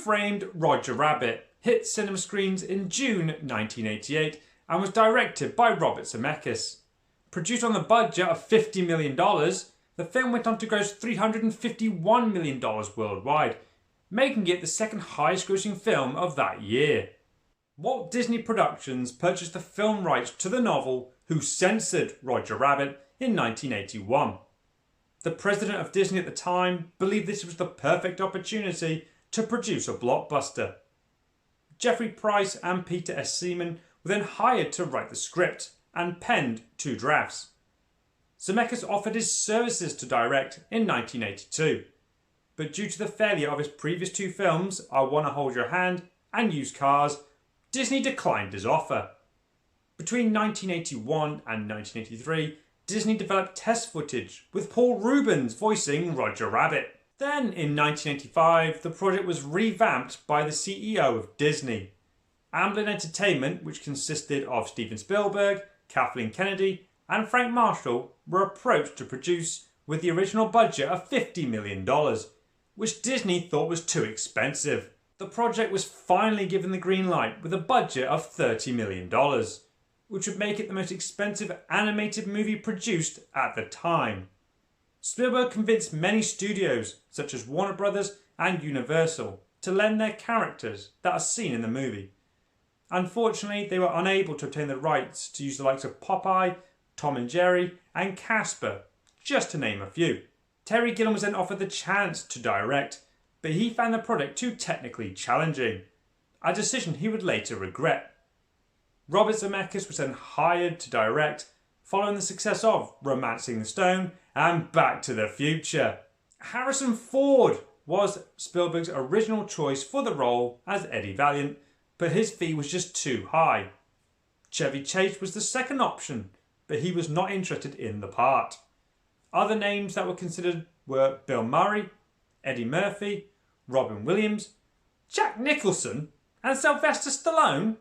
Framed Roger Rabbit hit cinema screens in June 1988 and was directed by Robert Zemeckis. Produced on the budget of $50 million, the film went on to gross $351 million worldwide, making it the second highest grossing film of that year. Walt Disney Productions purchased the film rights to the novel Who Censored Roger Rabbit in 1981. The president of Disney at the time believed this was the perfect opportunity to produce a blockbuster. Jeffrey Price and Peter S. Seaman were then hired to write the script and penned 2 drafts. Zemeckis offered his services to direct in 1982, but due to the failure of his previous 2 films, I Wanna Hold Your Hand and Used Cars, Disney declined his offer. Between 1981 and 1983, Disney developed test footage with Paul Reubens voicing Roger Rabbit. Then in 1985, the project was revamped by the CEO of Disney. Amblin Entertainment, which consisted of Steven Spielberg, Kathleen Kennedy and Frank Marshall, were approached to produce with the original budget of $50 million, which Disney thought was too expensive. The project was finally given the green light with a budget of $30 million, which would make it the most expensive animated movie produced at the time. Spielberg convinced many studios, such as Warner Brothers and Universal, to lend their characters that are seen in the movie. Unfortunately, they were unable to obtain the rights to use the likes of Popeye, Tom and Jerry, and Casper, just to name a few. Terry Gilliam was then offered the chance to direct, but he found the project too technically challenging, a decision he would later regret. Robert Zemeckis was then hired to direct, following the success of Romancing the Stone and Back to the Future. Harrison Ford was Spielberg's original choice for the role as Eddie Valiant, but his fee was just too high. Chevy Chase was the second option, but he was not interested in the part. Other names that were considered were Bill Murray, Eddie Murphy, Robin Williams, Jack Nicholson, and Sylvester Stallone.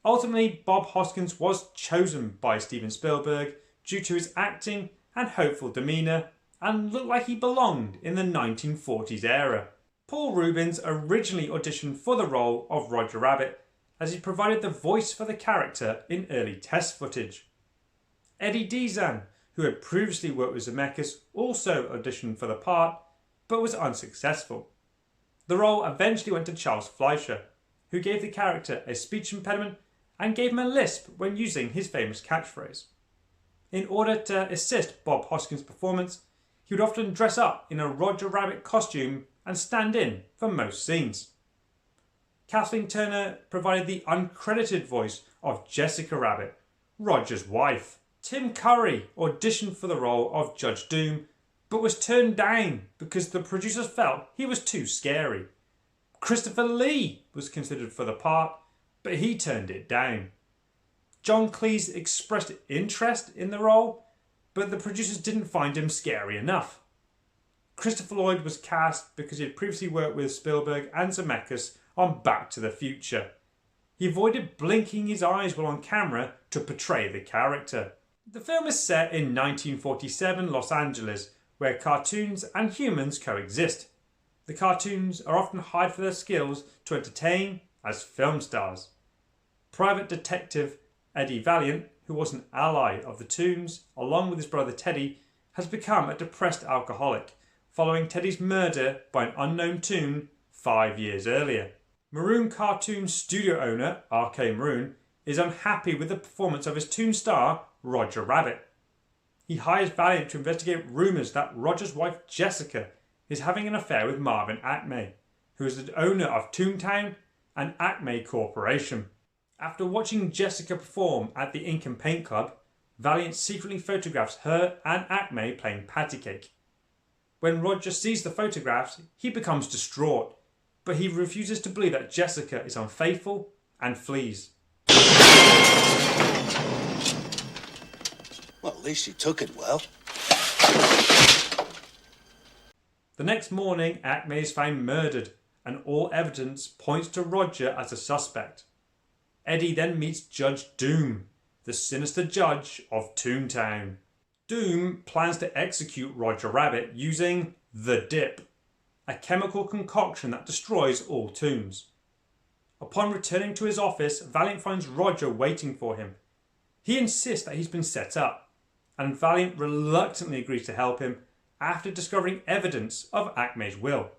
Ultimately, Bob Hoskins was chosen by Steven Spielberg due to his acting and hopeful demeanour, and looked like he belonged in the 1940s era. Paul Reubens originally auditioned for the role of Roger Rabbit, as he provided the voice for the character in early test footage. Eddie Deezen, who had previously worked with Zemeckis, also auditioned for the part, but was unsuccessful. The role eventually went to Charles Fleischer, who gave the character a speech impediment and gave him a lisp when using his famous catchphrase. In order to assist Bob Hoskins' performance, he would often dress up in a Roger Rabbit costume and stand in for most scenes. Kathleen Turner provided the uncredited voice of Jessica Rabbit, Roger's wife. Tim Curry auditioned for the role of Judge Doom, but was turned down because the producers felt he was too scary. Christopher Lee was considered for the part, but he turned it down. John Cleese expressed interest in the role, but the producers didn't find him scary enough. Christopher Lloyd was cast because he had previously worked with Spielberg and Zemeckis on Back to the Future. He avoided blinking his eyes while on camera to portray the character. The film is set in 1947 Los Angeles, where cartoons and humans coexist. The cartoons are often hired for their skills to entertain as film stars. Private Detective Eddie Valiant, who was an ally of the Toons, along with his brother Teddy, has become a depressed alcoholic, following Teddy's murder by an unknown Toon 5 years earlier. Maroon Cartoon studio owner R.K. Maroon is unhappy with the performance of his Toon star Roger Rabbit. He hires Valiant to investigate rumours that Roger's wife Jessica is having an affair with Marvin Acme, who is the owner of Toontown and Acme Corporation. After watching Jessica perform at the Ink and Paint Club, Valiant secretly photographs her and Acme playing patty cake. When Roger sees the photographs, he becomes distraught, but he refuses to believe that Jessica is unfaithful and flees. Well, at least she took it well. The next morning, Acme is found murdered, and all evidence points to Roger as a suspect. Eddie then meets Judge Doom, the sinister judge of Toontown. Doom plans to execute Roger Rabbit using the dip, a chemical concoction that destroys all tombs. Upon returning to his office, Valiant finds Roger waiting for him. He insists that he's been set up, and Valiant reluctantly agrees to help him after discovering evidence of Acme's will.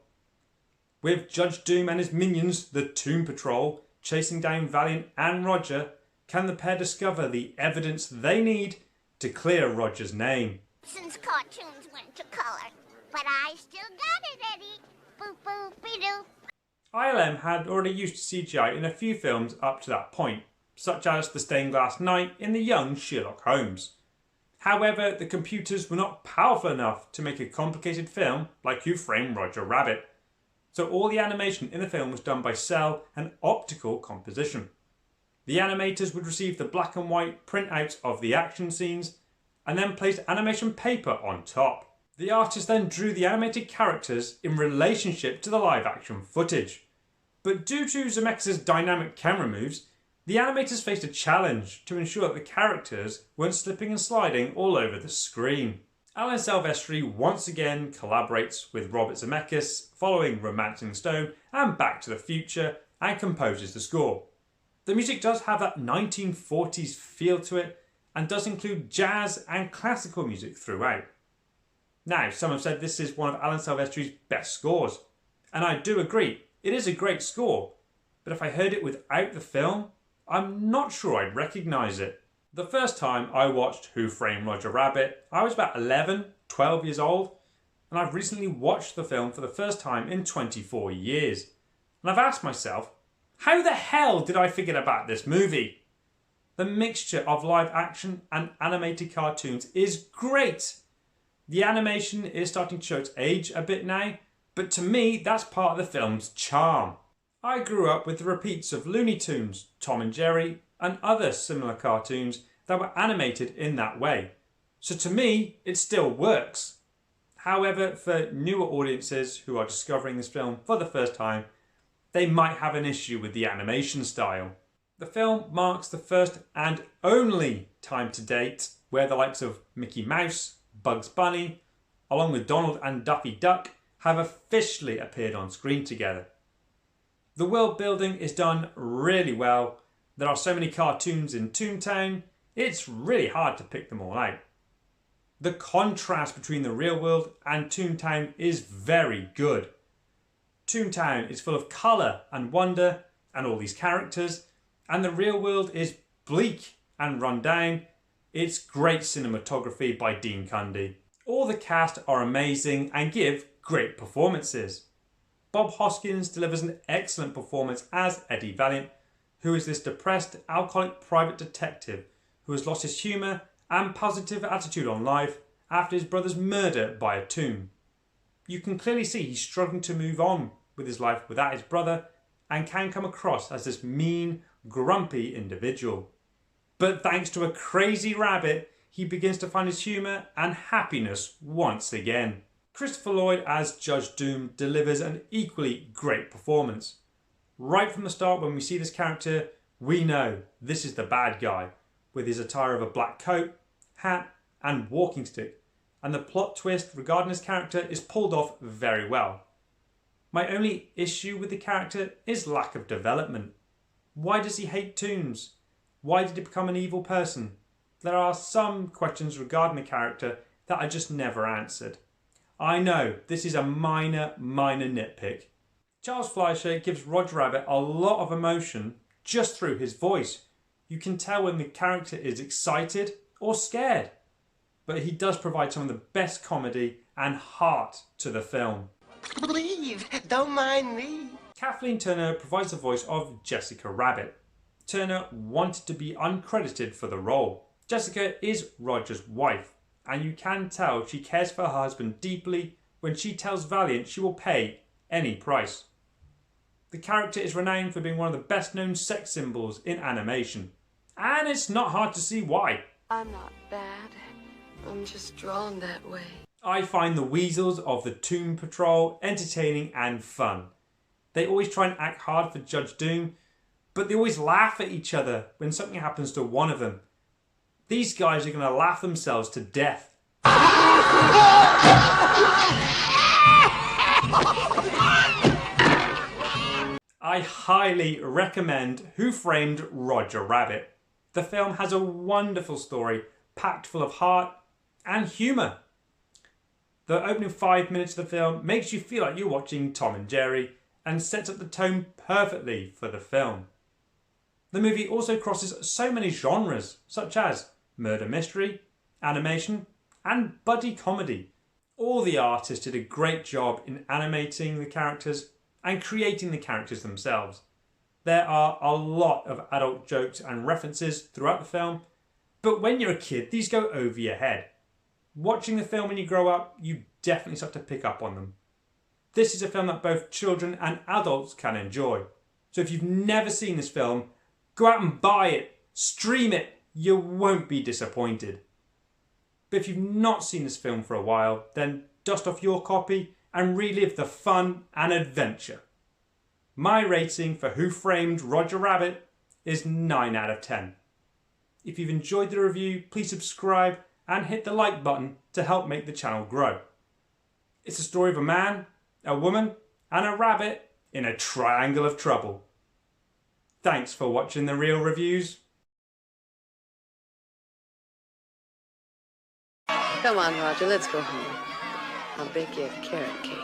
With Judge Doom and his minions, the Tomb Patrol, chasing down Valiant and Roger, can the pair discover the evidence they need to clear Roger's name. Since cartoons went to color, but I still got it, Eddie. Boop boop be doo. ILM had already used CGI in a few films up to that point, such as The Stained Glass Knight in the young Sherlock Holmes. However, the computers were not powerful enough to make a complicated film like Who Framed Roger Rabbit, so all the animation in the film was done by cell and optical composition. The animators would receive the black and white printouts of the action scenes and then placed animation paper on top. The artist then drew the animated characters in relationship to the live action footage. But due to Zemeckis' dynamic camera moves, the animators faced a challenge to ensure that the characters weren't slipping and sliding all over the screen. Alan Silvestri once again collaborates with Robert Zemeckis following Romancing Stone and Back to the Future and composes the score. The music does have that 1940s feel to it and does include jazz and classical music throughout. Now, some have said this is one of Alan Silvestri's best scores, and I do agree, it is a great score, but if I heard it without the film, I'm not sure I'd recognise it. The first time I watched Who Framed Roger Rabbit, I was about 11, 12 years old, and I've recently watched the film for the first time in 24 years. And I've asked myself, how the hell did I forget about this movie? The mixture of live action and animated cartoons is great. The animation is starting to show its age a bit now, but to me that's part of the film's charm. I grew up with the repeats of Looney Tunes, Tom and Jerry, and other similar cartoons that were animated in that way. So to me, it still works. However, for newer audiences who are discovering this film for the first time, they might have an issue with the animation style. The film marks the first and only time to date where the likes of Mickey Mouse, Bugs Bunny, along with Donald and Daffy Duck, have officially appeared on screen together. The world building is done really well. There are so many cartoons in Toontown, it's really hard to pick them all out. The contrast between the real world and Toontown is very good. Toontown is full of colour and wonder and all these characters, and the real world is bleak and run down. It's great cinematography by Dean Cundy. All the cast are amazing and give great performances. Bob Hoskins delivers an excellent performance as Eddie Valiant, who is this depressed, alcoholic private detective who has lost his humour and positive attitude on life after his brother's murder by a tomb. You can clearly see he's struggling to move on with his life without his brother and can come across as this mean, grumpy individual. But thanks to a crazy rabbit, he begins to find his humour and happiness once again. Christopher Lloyd as Judge Doom delivers an equally great performance. Right from the start when we see this character, we know this is the bad guy, with his attire of a black coat, hat and walking stick, and the plot twist regarding his character is pulled off very well. My only issue with the character is lack of development. Why does he hate tombs? Why did he become an evil person? There are some questions regarding the character that are just never answered. I know this is a minor nitpick. Charles Fleischer gives Roger Rabbit a lot of emotion just through his voice. You can tell when the character is excited or scared. But he does provide some of the best comedy and heart to the film. Please, don't mind me. Kathleen Turner provides the voice of Jessica Rabbit. Turner wanted to be uncredited for the role. Jessica is Roger's wife, and you can tell she cares for her husband deeply when she tells Valiant she will pay any price. The character is renowned for being one of the best known sex symbols in animation, and it's not hard to see why. I'm not bad, I'm just drawn that way. I find the weasels of the Tomb Patrol entertaining and fun. They always try and act hard for Judge Doom, but they always laugh at each other when something happens to one of them. These guys are going to laugh themselves to death. I highly recommend Who Framed Roger Rabbit. The film has a wonderful story, packed full of heart and humour. The opening 5 minutes of the film makes you feel like you're watching Tom and Jerry and sets up the tone perfectly for the film. The movie also crosses so many genres, such as murder mystery, animation, and buddy comedy. All the artists did a great job in animating the characters and creating the characters themselves. There are a lot of adult jokes and references throughout the film, but when you're a kid, these go over your head. Watching the film when you grow up, you definitely start to pick up on them. This is a film that both children and adults can enjoy. So if you've never seen this film, go out and buy it, stream it, you won't be disappointed. But if you've not seen this film for a while, then dust off your copy and relive the fun and adventure. My rating for Who Framed Roger Rabbit is 9 out of 10. If you've enjoyed the review, please subscribe and hit the like button to help make the channel grow. It's a story of a man, a woman, and a rabbit in a triangle of trouble. Thanks for watching the Real Reviews. Come on, Roger, let's go home. I'll bake you a carrot cake.